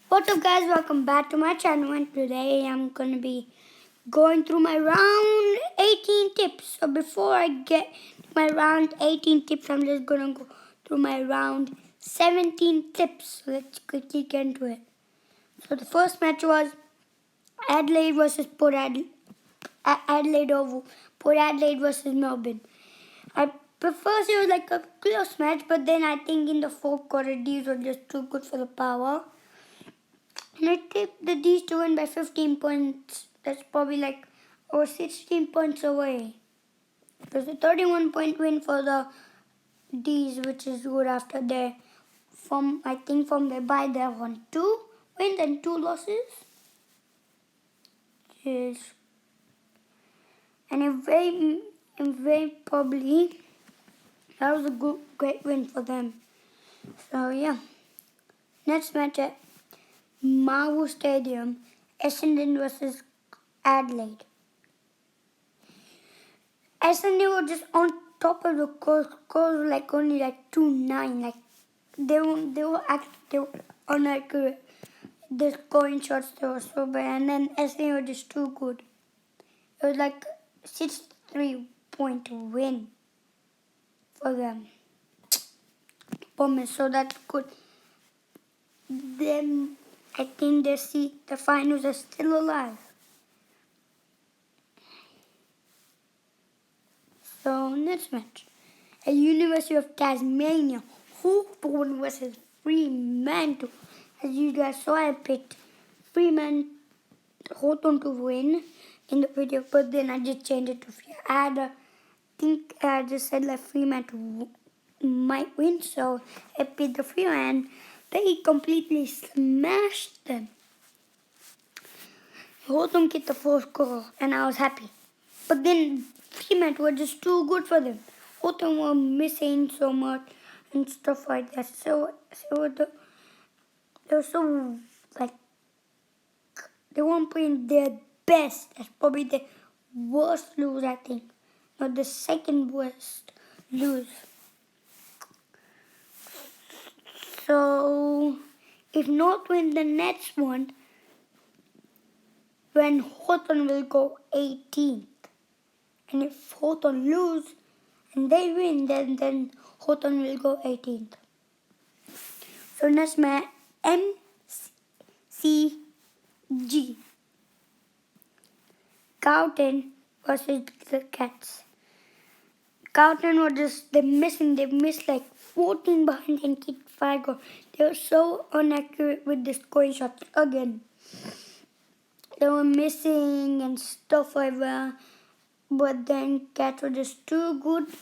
What's up guys, welcome back to my channel, and today I'm going to be going through my round 18 tips. So before I get to my round 18 tips, I'm just going to go through my round 17 tips. So let's quickly get into it. So the first match was Adelaide versus Port Adelaide, Adelaide Oval, Port Adelaide versus Melbourne. I prefer it was like a close match, but then I think in the fourth quarter these were just too good for the power. And I tipped the D's to win by 15 points. That's probably like over 16 points away. It was a 31-point win for the D's, which is good after their from their bye they have won 2 wins and 2 losses. Yes. And very probably that was a great win for them. So yeah. Next match at Mawu Stadium, Essendon versus Adelaide. Essendon were just on top of the course like only like 2-9. Like they were unaccurate. The scoring shots they were so bad, and then Essendon were just too good. It was like 6-3-point win for them. So that's good. Then I think the finals are still alive. So next match, at University of Tasmania, Hawthorn versus Fremantle. As you guys saw, I picked Hawthorn to win in the video, but then I just changed it to think I just said like Fremantle might win, so I picked the Fremantle. They completely smashed them. Hawthorn hit the fourth goal, and I was happy. But then Fremantle were just too good for them. Hawthorn were missing so much and stuff like that. They were so like they weren't playing their best. That's probably the worst lose, I think. Not the second worst lose. So if not win the next one, then Hawthorn will go 18th. And if Hawthorn lose and they win, then Hawthorn will go 18th. So next match, MCG. Carlton versus the Cats. Carlton were they missed like 14 behind and kicked 5 goals. They were so inaccurate with the scoring shots again. They were missing and stuff like that. But then Cats were just too good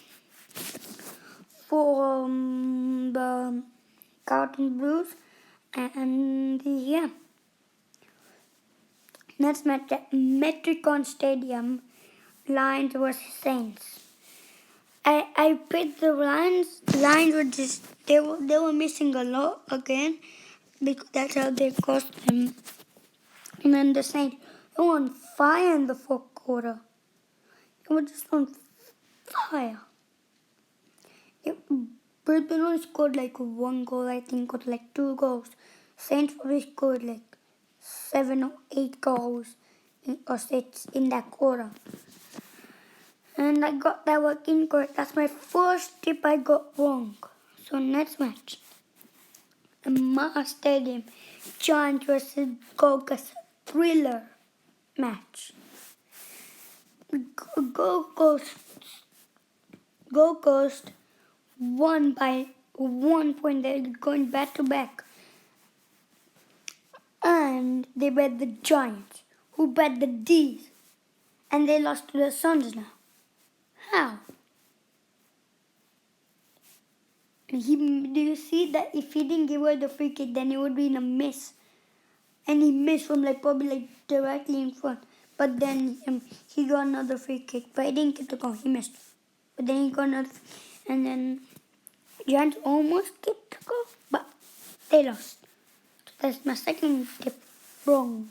for the Carlton Blues. And yeah. Next match at Metricon Stadium, Lions versus Saints. I picked the Lions. Lions were they were missing a lot again because that's how they cost them. And then the Saints, they were on fire in the fourth quarter. They were just on fire. Brisbane only scored like 1 goal, I think, or like 2 goals. Saints probably scored like 7 or 8 goals or 6 in that quarter. And I got that one incorrect. That's my first tip I got wrong. So next match, Mars Stadium, Giants versus Gold Coast, thriller match. Gold Coast won by 1 point. They're going back to back. And they bet the Giants, who bet the D's. And they lost to the Suns now. How? Do you see that if he didn't give away the free kick, then it would be in a miss. And he missed from probably directly in front. But then he got another free kick. But he didn't get the goal. He missed. But then he got another. And then Giants almost get the goal. But they lost. That's my second tip wrong.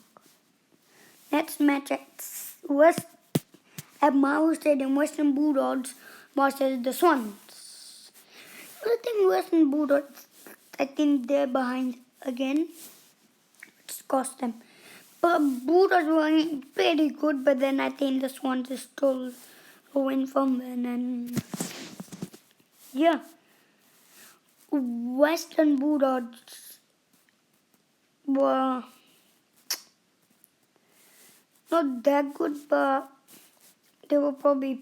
Next match at Mawu Stadium, Western Bulldogs versus the Swans. I think Western Bulldogs, I think they're behind again. cost them. But Buddha's were pretty good, but then I think the Swans is still going from them. And yeah, Western Bulldogs were not that good, but they were probably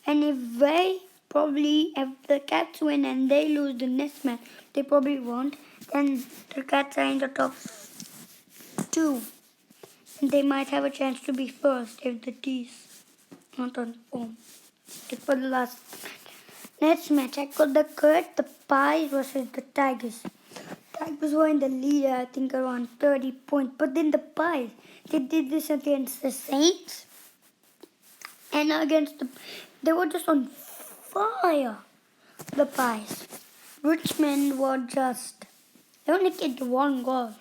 anyway. Probably if the Cats win and they lose the next match, they probably won't. Then the Cats are in the top 2. And they might have a chance to be first if the T's not on form. Like for the last next match, I got the the Pies versus the Tigers. Tigers were in the lead, I think around 30 points. But then the Pies, they did this against the Saints. And they were just on fire. The Pies. Richmond they only kicked 1 goal.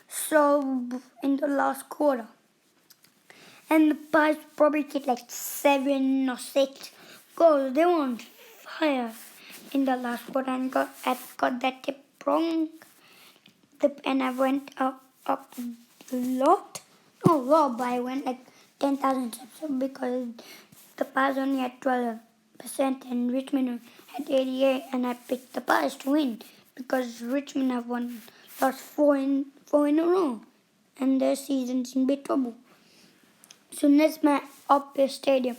So, in the last quarter. And the Pies probably kicked like 7 or 6 goals. They were on fire in the last quarter and I got that tip wrong. And I went up a lot. But I went like 10,000 steps because the Pies only had 12% and Richmond had 88, and I picked the Pies to win because Richmond have lost 4 in a row and their season's in big trouble. So next match up the stadium,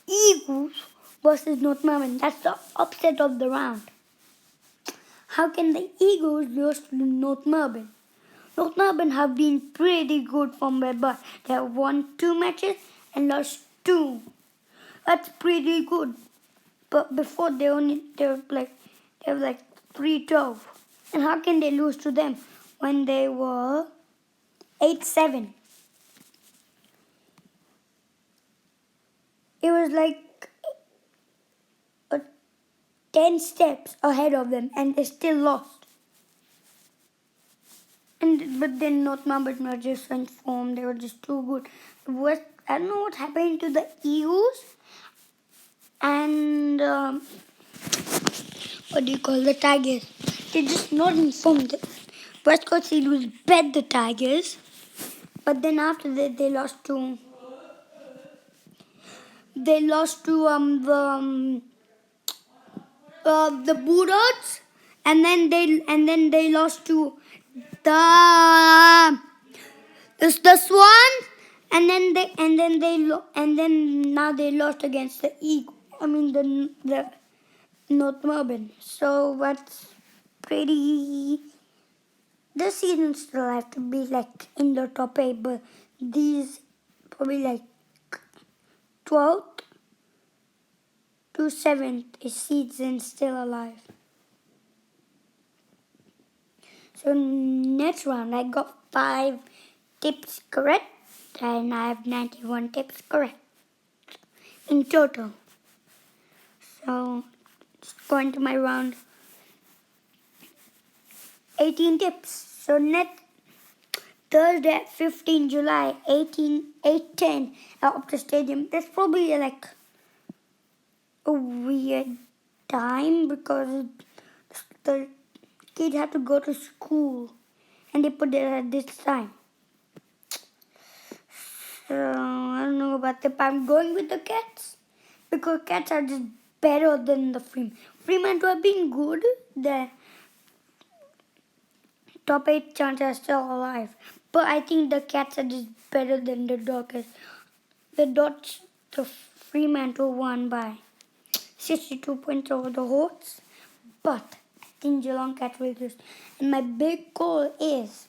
Eagles versus North Melbourne. That's the upset of the round. How can the Eagles lose to North Melbourne? North Melbourne have been pretty good from their birth. They have won 2 matches and lost 2. That's pretty good. But before they were like 3-12. And how can they lose to them when they were 8-7? It was like 10 steps ahead of them and they still lost. But then North Melbourne were just in form. They were just too good. I don't know what happened to the Eagles and the Tigers. They're just not informed. West Coast Eagles bet the Tigers, but then after that they lost to the Bulldogs, and then they lost to the Swans, and then now they lost against the Eagles. I mean the North Melbourne. So that's pretty. This season still have to be like in the top 8, but these probably like 12th to 7th is season still alive. So next round I got 5 tips correct and I have 91 tips correct in total. So just going to my round 18 tips. So next Thursday at 15 July 8:10 at Optus Stadium. That's probably like a weird time because the kids have to go to school and they put it at this time. So I don't know about that, but I'm going with the Cats because Cats are just better than the Fremantle have been good. The top 8 chances are still alive, but I think the Cats are just better than the Dockers. The Fremantle won by 62 points over the Hawks, but I think Geelong Cats will lose. And my big goal is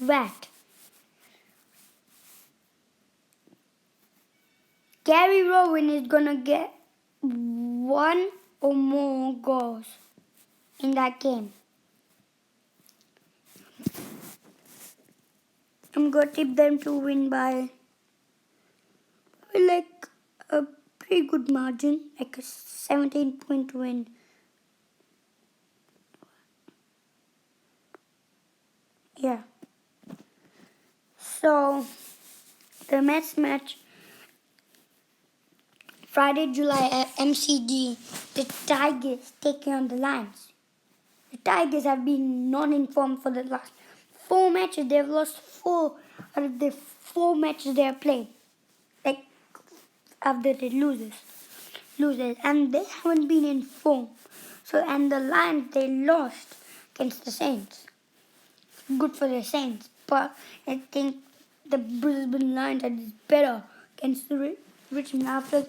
that Gary Rowan is gonna get 1 or more goals in that game. I'm gonna tip them to win by like a pretty good margin, like a 17-point win. Yeah. So the next match, Friday, July at MCG, the Tigers taking on the Lions. The Tigers have been non-informed for the last 4 matches. They've lost 4 out of the 4 matches they have played. Like after they loses, and they haven't been in form. So and the Lions they lost against the Saints. Good for the Saints, but I think the Brisbane Lions are just better against the Richmond after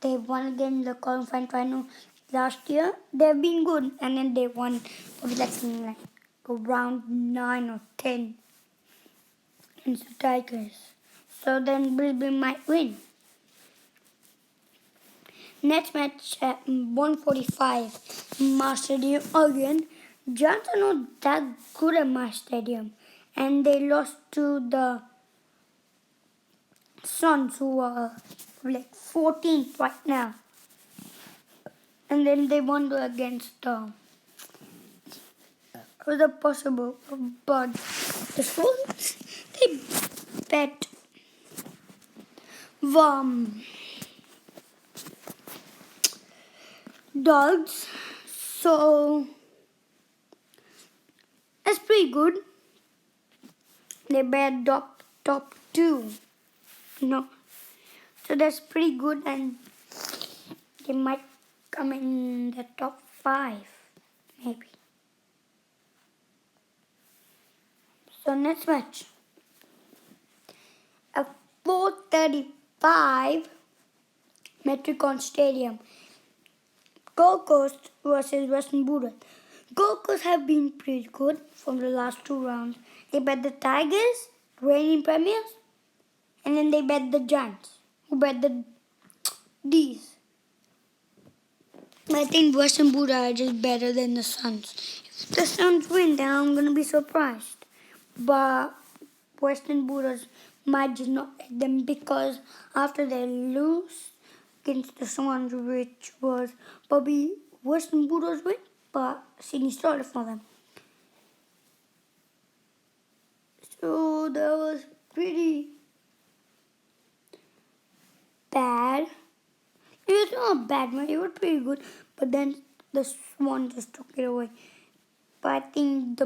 they won again the qualifying final last year. They've been good, and then they won probably like around 9 or 10 against the Tigers. So then Brisbane might win. Next match at 1:45, Mars Stadium again. Giants are not that good at Mars Stadium, and they lost to the Suns, who are like 14th right now. And then they won against was it possible? But the Swans they bet dogs, so that's pretty good. They bet top 2, so that's pretty good, and they might come in the top 5 maybe. So next match at 4:35, Metricon Stadium, Gold Coast versus Western Bulldogs. Gold Coast have been pretty good from the last 2 rounds. They bet the Tigers, reigning premiers, and then they bet the Giants, who bet the D's. I think Western Bulldogs are just better than the Suns. If the Suns win, then I'm going to be surprised. But Western Bulldogs might just not let them, because after they lose against the Swans, which was probably Western Bulldogs win, but Sydney started for them. So that was pretty bad. It was not bad, man. It was pretty good, but then the Swans just took it away. But I think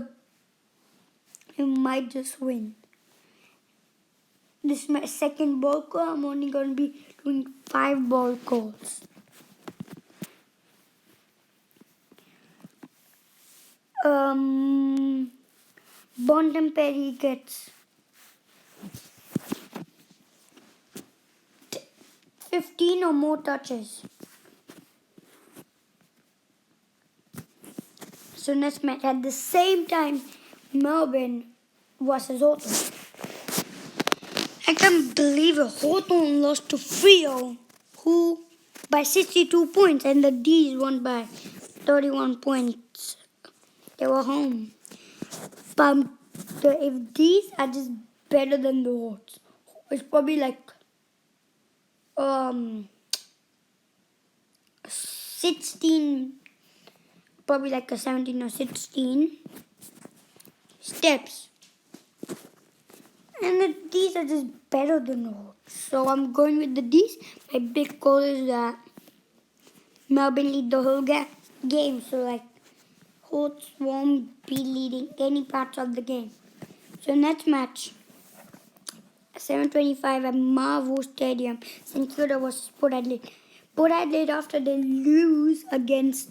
it might just win. This is my second ball call. I'm only going to be doing 5 ball calls. Bontempelli gets 15 or more touches. So next match at the same time, Melbourne versus Hawthorn. I can't believe it. Hawthorn lost to Freo, who by 62 points, and the D's won by 31 points. They were home. But if these are just better than the Hawks, it's probably like 16, probably like a 17 or 16 steps. And these are just better than the Hawks. So I'm going with the D's. My big call is that Melbourne lead the whole game. So like Hawks won't be leading any parts of the game. So next match, 7:25 at Marvel Stadium, St Kilda versus Port Adelaide. Port Adelaide, after they lose against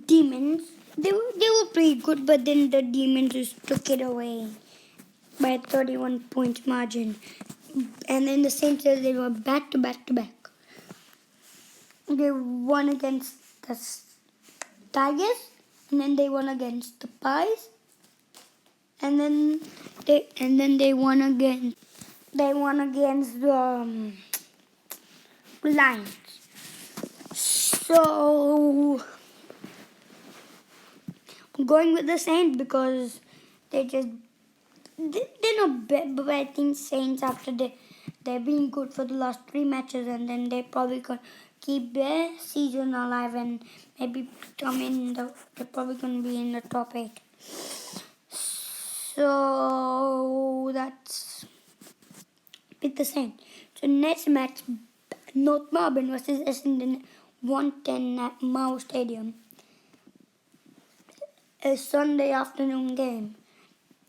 Demons, they were pretty good, but then the Demons just took it away by a 31 point margin. And then the Saints, they were back to back. They won against the Tigers, and then they won against the Pies, and then they won against the Lions. So I'm going with the Saints because they're not bad, but I think Saints, after they've been good for the last 3 matches, and then they probably gonna keep their season alive and maybe they're probably gonna be in the top 8. So that's with the Saints. So next match, North Melbourne versus Essendon, 1:10 at Mao Stadium. a Sunday afternoon game.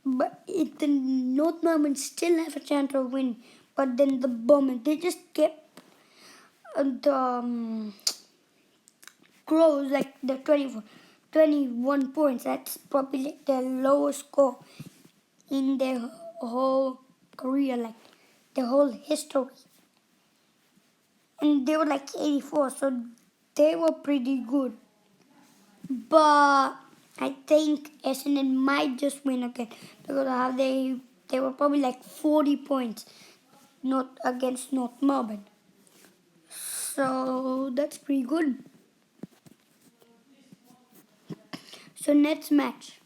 But the North Melbourne still have a chance of win. But then the Bombers, they just kept the Crows like the 21 points. That's probably like their lowest score in their whole career, like their whole history. And they were like 84, so they were pretty good. But I think Essendon might just win again because of how they were probably like 40 points not against North Melbourne. So that's pretty good. So next match,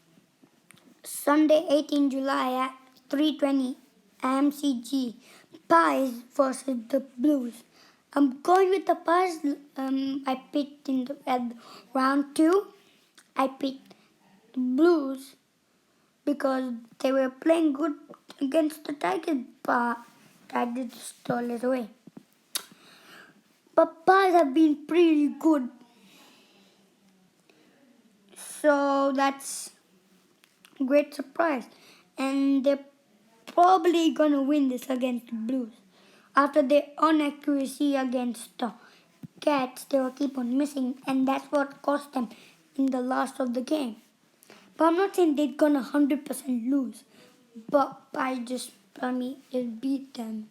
Sunday 18 July at 3:20 MCG, Pies versus the Blues. I'm going with the Pies. I picked at round 2. I picked the Blues because they were playing good against the Tigers, but Tigers stole it away. But Pies have been pretty good. So that's a great surprise. And they're probably gonna win this against the Blues. After their inaccuracy against the Cats, they will keep on missing, and that's what cost them in the last of the game. But I'm not saying they're gonna 100% lose, but I just beat them.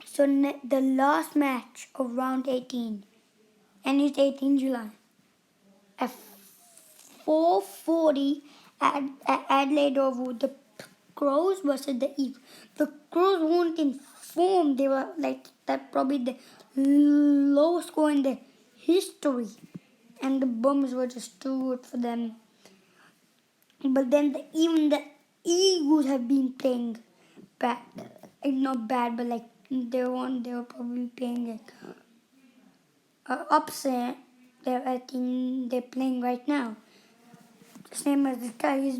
So the last match of round 18, and it's 18 July. At 4:40 at Adelaide Oval, the Crows versus the Eagles. The Crows weren't in form. They were like that probably the lowest score in their history. And the Bombers were just too good for them. But then even the Eagles have been playing bad. Not bad, but like they were probably playing like upset. I think they're playing right now. Same as the Tigers.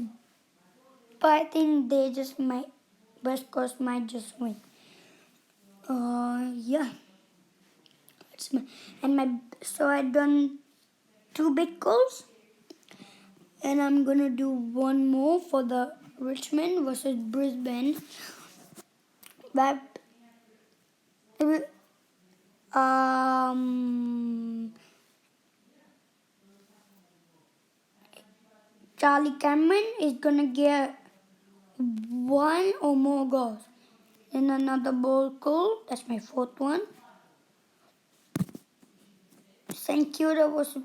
But I think they just might, West Coast might just win. Yeah. So I done 2 big goals. And I'm gonna do one more for the Richmond versus Brisbane. But Charlie Cameron is gonna get 1 or more goals. Then another ball goal. That's my 4th one. St Kilda was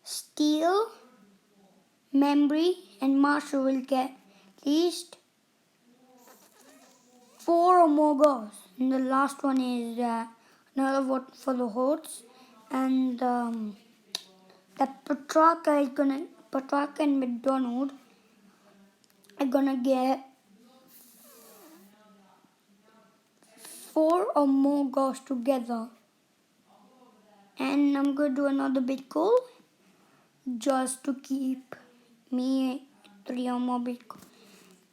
Steele, Membry, and Marshall will get at least 4 or more goals. And the last one is another vote for the Hawks. And Petrarca and McDonald are gonna get 4 or more goals together. And I'm gonna do another big goal just to keep me 3 or more big goals.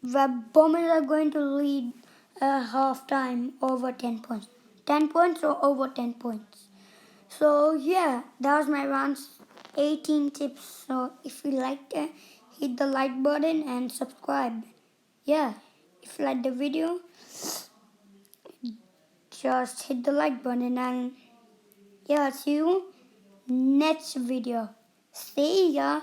The Bombers are going to lead half time over 10 points. 10 points or over 10 points. So yeah, that was my round 18 tips. So if you liked it, hit the like button and subscribe. Yeah, if you like the video, just hit the like button and yeah, see you next video. See ya.